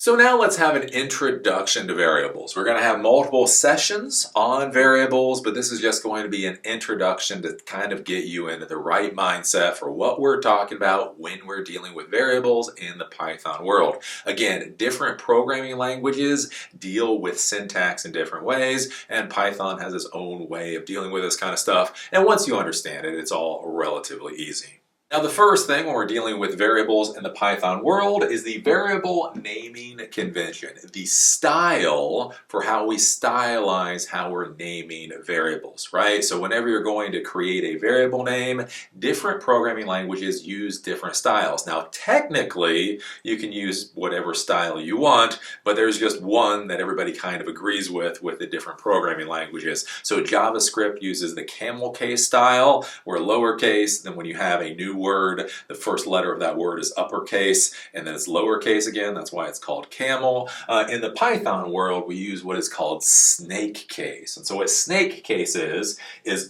So now let's have an introduction to variables. We're going to have multiple sessions on variables, but this is just going to be an introduction to kind of get you into the right mindset for what we're talking about when we're dealing with variables in the Python world. Again, different programming languages deal with syntax in different ways, and Python has its own way of dealing with this kind of stuff. And once you understand it, it's all relatively easy. Now the first thing when we're dealing with variables in the Python world is the variable naming convention, the style for how we stylize how we're naming variables, right? So whenever you're going to create a variable name, different programming languages use different styles. Now technically you can use whatever style you want, but there's just one that everybody kind of agrees with the different programming languages. So JavaScript uses the camel case style, where lowercase, then when you have a new word, the first letter of that word is uppercase, and then it's lowercase again. That's why it's called camel. In the Python world, we use what is called snake case. And so what snake case is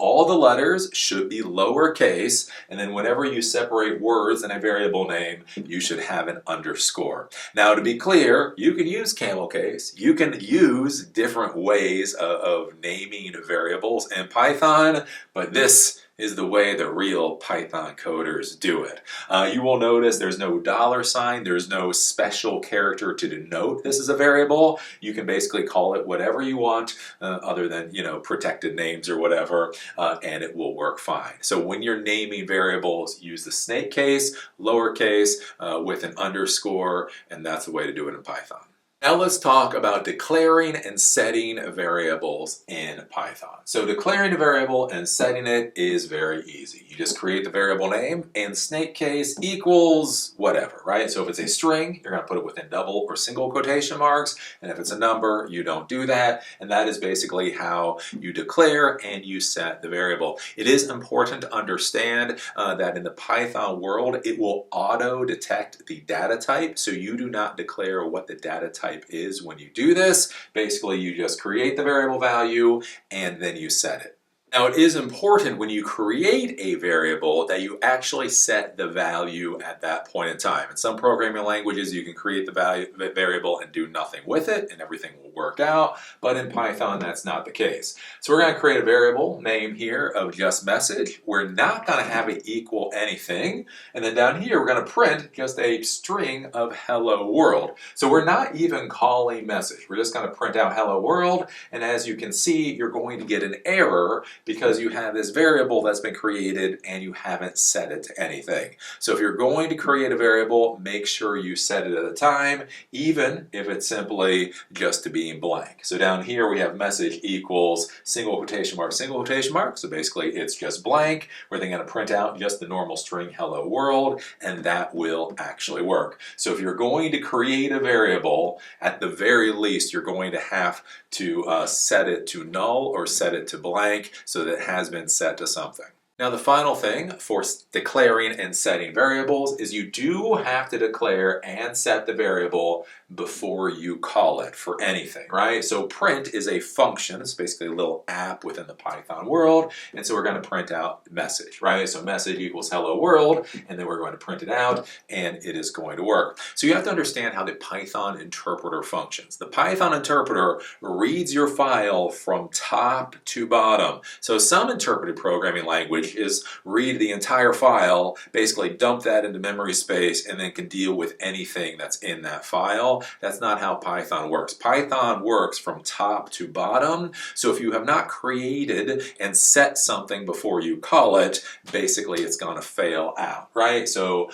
all the letters should be lowercase, and then whenever you separate words in a variable name, you should have an underscore. Now, to be clear, you can use camel case. You can use different ways of naming variables in Python, but this is the way the real Python coders do it. You will notice there's no $sign, there's no special character to denote this is a variable. You can basically call it whatever you want other than, protected names or whatever, and it will work fine. So when you're naming variables, use the snake case, lowercase, with an underscore, and that's the way to do it in Python. Now let's talk about declaring and setting variables in Python. So declaring a variable and setting it is very easy. You just create the variable name and snake case equals whatever, right? So if it's a string, you're going to put it within double or single quotation marks, and if it's a number, you don't do that, and that is basically how you declare and you set the variable. It is important to understand that in the Python world, it will auto-detect the data type, so you do not declare what the data type is when you do this. Basically, you just create the variable value and then you set it. Now, it is important when you create a variable that you actually set the value at that point in time. In some programming languages, you can create the variable and do nothing with it and everything will work out, but in Python, that's not the case. So we're going to create a variable name here of just message. We're not going to have it equal anything, and then down here, we're going to print just a string of hello world. So we're not even calling message. We're just going to print out hello world, and as you can see, you're going to get an error because you have this variable that's been created and you haven't set it to anything. So if you're going to create a variable, make sure you set it at a time, even if it's simply just to being blank. So down here we have message equals single quotation mark, single quotation mark. So basically it's just blank. We're then going to print out just the normal string hello world, and that will actually work. So if you're going to create a variable, at the very least you're going to have to set it to null or set it to blank so that it has been set to something. Now the final thing for declaring and setting variables is you do have to declare and set the variable before you call it for anything, right? So print is a function. It's basically a little app within the Python world, and so we're going to print out message, right? So message equals hello world, and then we're going to print it out, and it is going to work. So you have to understand how the Python interpreter functions. The Python interpreter reads your file from top to bottom. So some interpreted programming languages read the entire file, basically dump that into memory space, and then can deal with anything that's in that file. That's not how Python works. Python works from top to bottom. So if you have not created and set something before you call it, basically it's going to fail out, right? So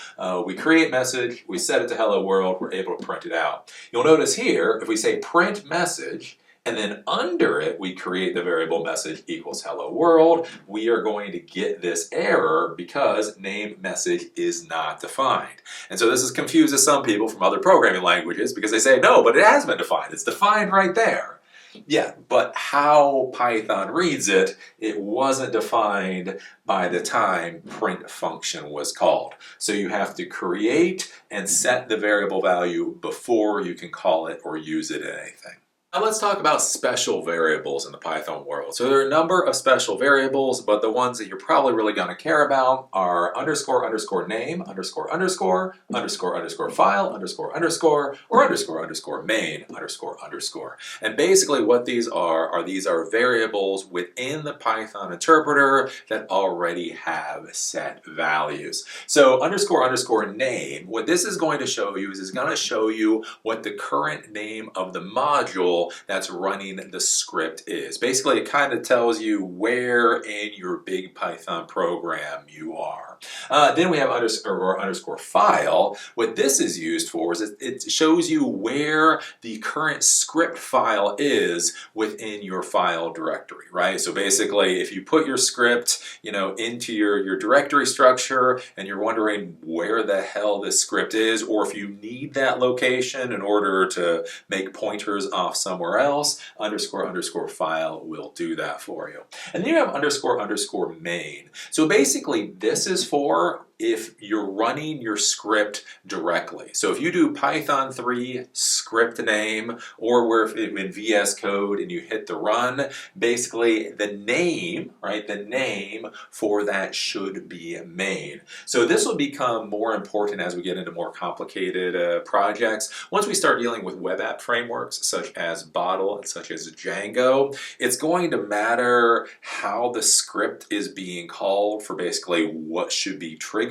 we create message, we set it to hello world, we're able to print it out. You'll notice here, if we say print message, and then under it, we create the variable message equals hello world, we are going to get this error because name message is not defined. And so this has confused some people from other programming languages because they say, no, but it has been defined. It's defined right there. Yeah, but how Python reads it, it wasn't defined by the time print function was called. So you have to create and set the variable value before you can call it or use it in anything. Now let's talk about special variables in the Python world. So there are a number of special variables, but the ones that you're probably really going to care about are underscore underscore name, underscore underscore, underscore underscore file, underscore underscore, or underscore underscore main, underscore underscore. And basically what these are these are variables within the Python interpreter that already have set values. So underscore underscore name, what this is going to show you is it's going to show you what the current name of the module that's running the script is. Basically, it kind of tells you where in your big Python program you are. Then we have underscore file. What this is used for is it shows you where the current script file is within your file directory, right? So basically, if you put your script, into your directory structure and you're wondering where the hell this script is, or if you need that location in order to make pointers off somewhere else, underscore underscore file will do that for you. And then you have underscore underscore main. So basically, this is for if you're running your script directly. So if you do Python 3 script name, or where in VS Code and you hit the run, basically the name, right, the name for that should be main. So this will become more important as we get into more complicated projects. Once we start dealing with web app frameworks such as Bottle and such as Django, it's going to matter how the script is being called for basically what should be triggered,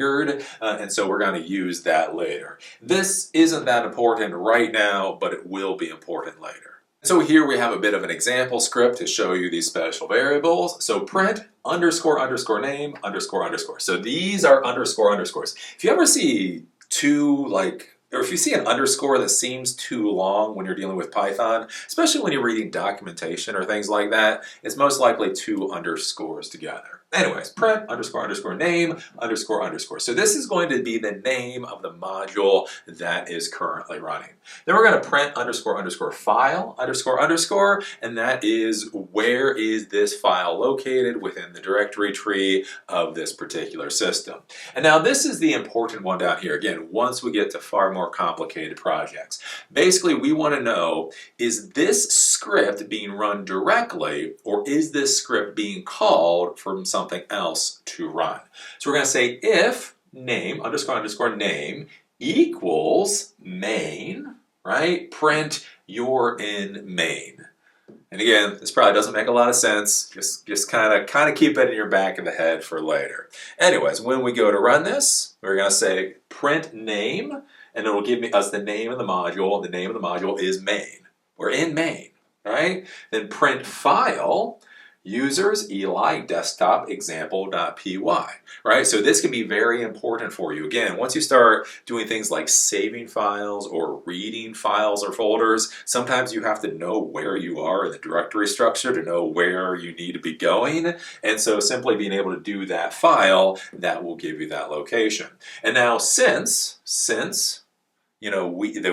and so we're going to use that later. This isn't that important right now, but it will be important later. So here we have a bit of an example script to show you these special variables. So print underscore underscore name underscore underscore. So these are underscore underscores. If you ever see or if you see an underscore that seems too long when you're dealing with Python, especially when you're reading documentation or things like that, it's most likely two underscores together. Anyways, print underscore underscore name underscore underscore. So this is going to be the name of the module that is currently running. Then we're going to print underscore underscore file underscore underscore, and that is where is this file located within the directory tree of this particular system. And now this is the important one down here. Again, once we get to far more complicated projects. Basically, we want to know, is this script being run directly, or is this script being called from something else to run? So we're going to say if name underscore underscore name equals main, right? Print you're in main. And again, this probably doesn't make a lot of sense. Just kind of keep it in your back of the head for later. Anyways, when we go to run this, we're going to say print name, and it will give us the name of the module. The name of the module is main. We're in main, right? Then print file, users Eli desktop example.py, right? So this can be very important for you. Again, once you start doing things like saving files or reading files or folders, sometimes you have to know where you are in the directory structure to know where you need to be going. And so simply being able to do that file, that will give you that location. And now since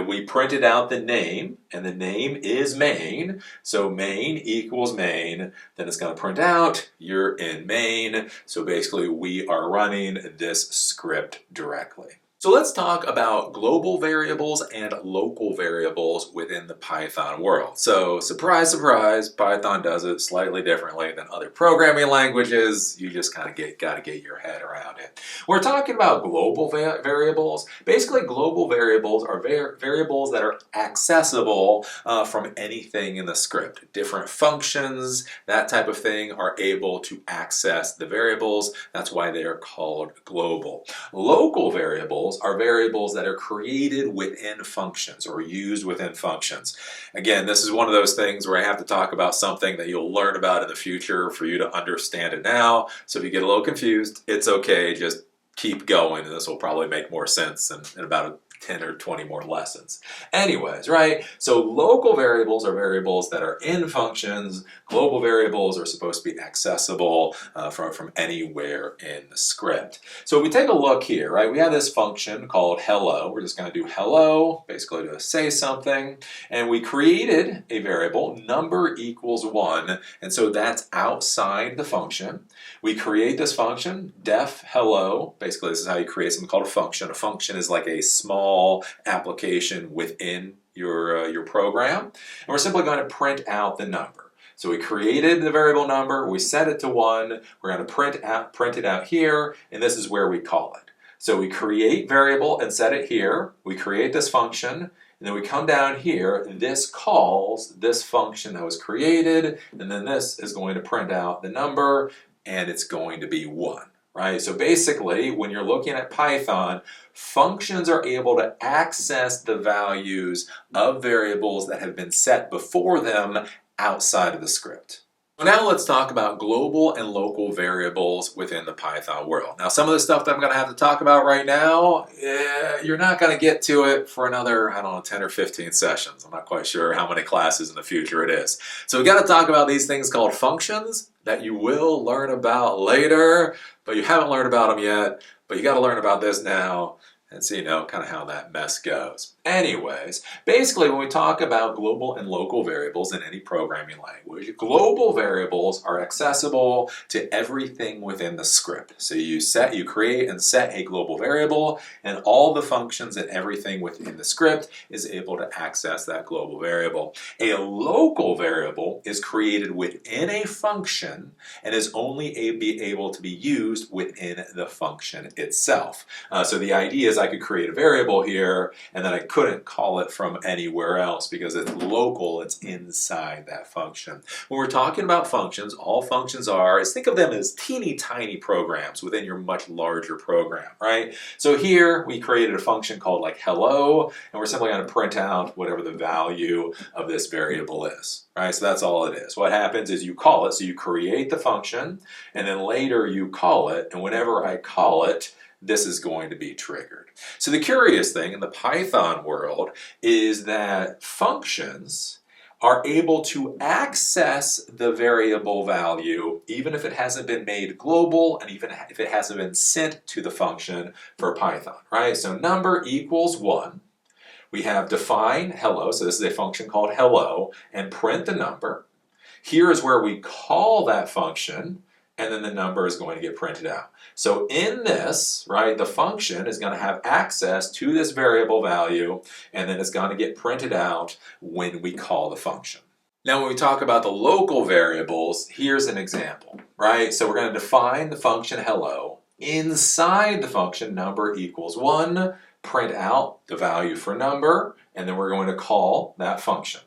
we printed out the name, and the name is main, so main equals main, then it's going to print out, you're in main, so basically we are running this script directly. So let's talk about global variables and local variables within the Python world. So surprise, surprise, Python does it slightly differently than other programming languages. You just kind of got to get your head around it. We're talking about global variables. Basically, global variables are variables that are accessible from anything in the script. Different functions, that type of thing, are able to access the variables. That's why they are called global. Local variables are variables that are created within functions or used within functions. Again, this is one of those things where I have to talk about something that you'll learn about in the future for you to understand it now. So if you get a little confused, it's okay, just keep going, and this will probably make more sense in about 10 or 20 more lessons. Anyways, right? So local variables are variables that are in functions. Global variables are supposed to be accessible from anywhere in the script. So if we take a look here, right? We have this function called hello. We're just going to do hello, basically to say something. And we created a variable, number equals 1. And so that's outside the function. We create this function, def hello. Basically, this is how you create something called a function. A function is like a small application within your program, and we're simply going to print out the number. So we created the variable number, we set it to 1, we're going to print it out here, and this is where we call it. So we create variable and set it here, we create this function, and then we come down here, and this calls this function that was created, and then this is going to print out the number, and it's going to be 1. Right? So basically, when you're looking at Python, functions are able to access the values of variables that have been set before them outside of the script. Now let's talk about global and local variables within the Python world. Now some of the stuff that I'm going to have to talk about right now, you're not going to get to it for another, 10 or 15 sessions. I'm not quite sure how many classes in the future it is. So we've got to talk about these things called functions that you will learn about later, but you haven't learned about them yet, but you got to learn about this now. And so you know kind of how that mess goes. Anyways, basically when we talk about global and local variables in any programming language, global variables are accessible to everything within the script. So you create and set a global variable, and all the functions and everything within the script is able to access that global variable. A local variable is created within a function and is only able to be used within the function itself. So the idea is I could create a variable here, and then I couldn't call it from anywhere else because it's local, it's inside that function. When we're talking about functions, all functions is think of them as teeny tiny programs within your much larger program, right? So here we created a function called like hello, and we're simply going to print out whatever the value of this variable is. Right, so that's all it is. What happens is you call it, so you create the function, and then later you call it, and whenever I call it, this is going to be triggered. So the curious thing in the Python world is that functions are able to access the variable value even if it hasn't been made global and even if it hasn't been sent to the function for Python, right? So number equals 1. We have define hello, so this is a function called hello, and print the number. Here is where we call that function, and then the number is going to get printed out. So in this, right, the function is going to have access to this variable value, and then it's going to get printed out when we call the function. Now when we talk about the local variables, here's an example, right? So we're going to define the function hello. Inside the function number equals 1, print out the value for number, and then we're going to call that function.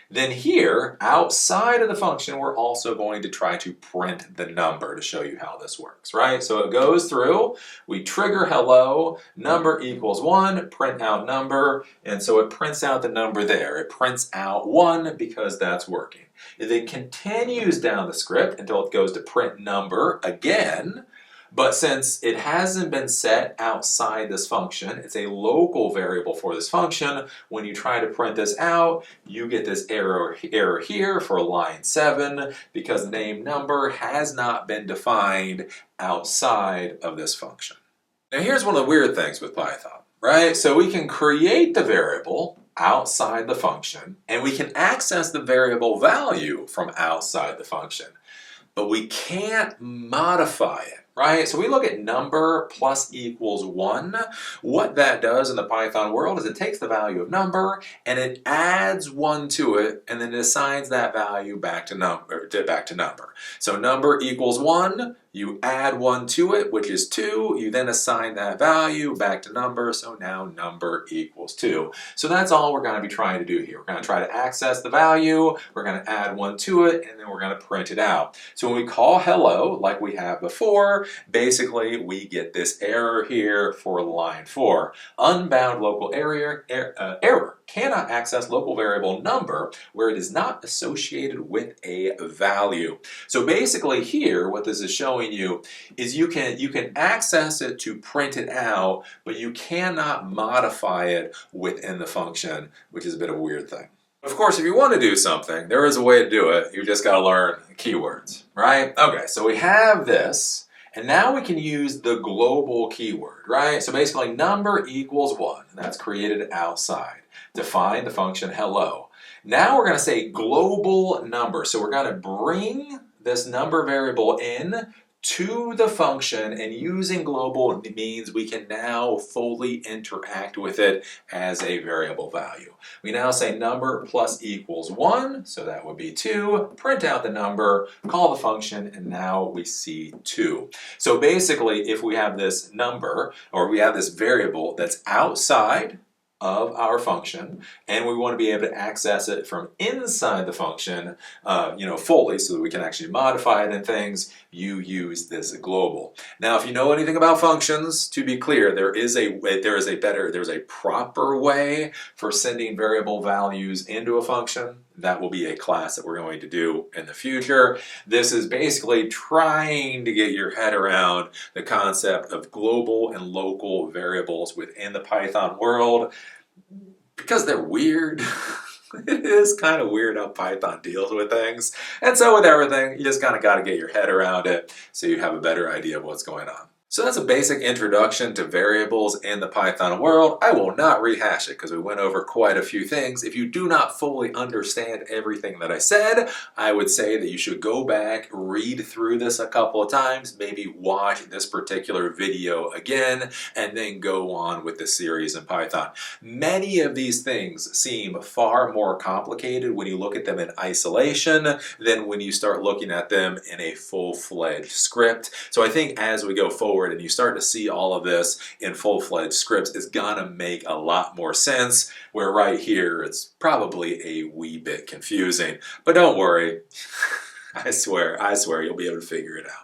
Then here, outside of the function, we're also going to try to print the number to show you how this works, right? So it goes through, we trigger hello, number equals 1, print out number, and so it prints out the number there. It prints out 1 because that's working. It then continues down the script until it goes to print number again. But since it hasn't been set outside this function, it's a local variable for this function. When you try to print this out, you get this error here for line 7 because name number has not been defined outside of this function. Now here's one of the weird things with Python, right? So we can create the variable outside the function, and we can access the variable value from outside the function, but we can't modify it. Right? So we look at number plus equals 1. What that does in the Python world is it takes the value of number and it adds 1 to it, and then it assigns that value back to number. So number equals 1, you add 1 to it, which is 2, you then assign that value back to number, so now number equals 2. So that's all we're going to be trying to do here. We're going to try to access the value, we're going to add 1 to it, and then we're going to print it out. So when we call hello, like we have before, basically we get this error here for line 4. Unbound local error cannot access local variable number where it is not associated with a value. So basically here, what this is showing you is you can access it to print it out, but you cannot modify it within the function, which is a bit of a weird thing. Of course, if you want to do something, there is a way to do it. You just got to learn keywords, right? Okay, so we have this, and now we can use the global keyword, right? So basically number equals 1, and that's created outside. Define the function hello. Now we're going to say global number. So we're going to bring this number variable in to the function, and using global means we can now fully interact with it as a variable value. We now say number plus equals 1, so that would be 2, print out the number, call the function, and now we see 2. So basically, if we have this number, or we have this variable that's outside of our function, and we want to be able to access it from inside the function, fully, so that we can actually modify it and things, you use this global. Now, if you know anything about functions, to be clear, there's a proper way for sending variable values into a function. That will be a class that we're going to do in the future. This is basically trying to get your head around the concept of global and local variables within the Python world, because they're weird. It is kind of weird how Python deals with things. And so with everything, you just kind of got to get your head around it so you have a better idea of what's going on. So that's a basic introduction to variables in the Python world. I will not rehash it because we went over quite a few things. If you do not fully understand everything that I said, I would say that you should go back, read through this a couple of times, maybe watch this particular video again, and then go on with the series in Python. Many of these things seem far more complicated when you look at them in isolation than when you start looking at them in a full-fledged script. So I think as we go forward, and you start to see all of this in full-fledged scripts, it's gonna make a lot more sense, where right here it's probably a wee bit confusing. But don't worry, I swear you'll be able to figure it out.